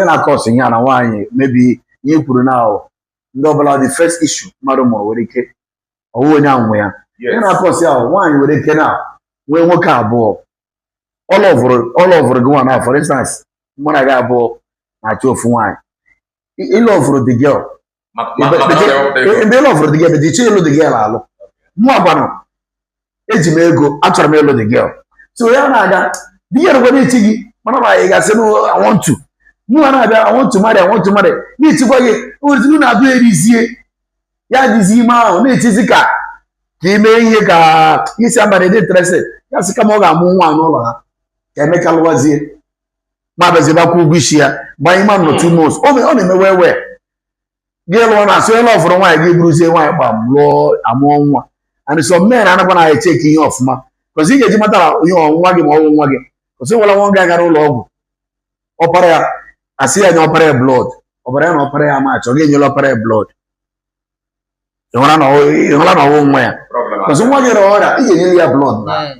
na cause here na why maybe you put now double the first issue marumo were ike owo nya nwe ya na cause ya why were ike na we nwoke abụọ all over go now for instance mona ga abụọ na chofu why he love the girl love the girl but the love the girl alo mu agbano eji m ego achọrọ m elo the girl so ya na aga the girl go dey chigi mana ba you say no I want to mu na abia I want to marry ni chigwa ye orizu na adu erizie ya dizi ma o na chizi ka ime ihe ka isi amare dey interested ya sika mo ga mu nwa n'ụlọ ha ka emeka lwazie ma bezi ba ku bishi ya gba ima no 2 months o na-eme wewe girl na so love for nwa ga buruzie nwa gba mlo amụ nwa and some men anakwa na check ihe ofuma because ị ga-eji matara ihe nwa gị ma ọ nwa gị because wala nwa ga gara ụlọ ọgwụ opara ya asi ya opara blood opara na opara ya ma achọ ga-enyela opara blood ịhụla na ọwụ nwa ya because nwa gị rọọra ị ga-enyela ya blood na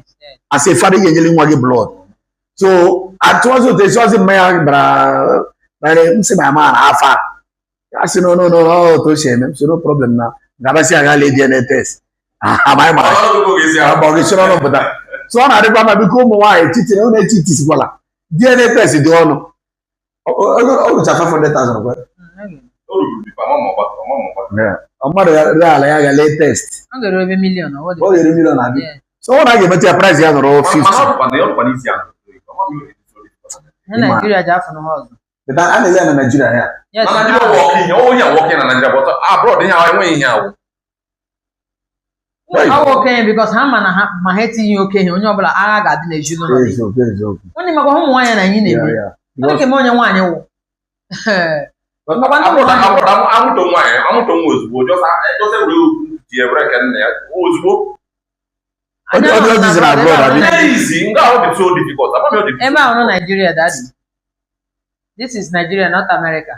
asi fada ị ga-enyela nwa gị blood so atụọzụ tesiozi mmanya bara msi ma ama na afa ya si no to sheme so no problem na gabasi aga le DNA test amai ma abọgị chọrọ no pụta so ọ na-adịkwa ma biko ụmụ nwaanyị titiri ọ na-etiti sikwala DNA test dị ọnụ ọ gụcha 500,000 kwa ọmọdụ ala ya ga lee test ọ ga-ere million adị so ọ na-ga-emeta ya price ya nọrọ 50 Nigeria ji afọ n'ụwa ọzọ a na-ele na Nigeria ya working na Nigeria but abroad ihe ahụ enweghị ihe ahụ okenye because ha ma ha etinye okenye onye ọbụla agha ga-adị n'ezinụlọ onye maka ụmụ nwaanyị na anyị na-eme onye keme onye nwaanyị wụ amụta nwa ozugbo ji ebere ka nna ya ozugbo ebe ahụ nọ Nigeria daddy this is Nigeria not America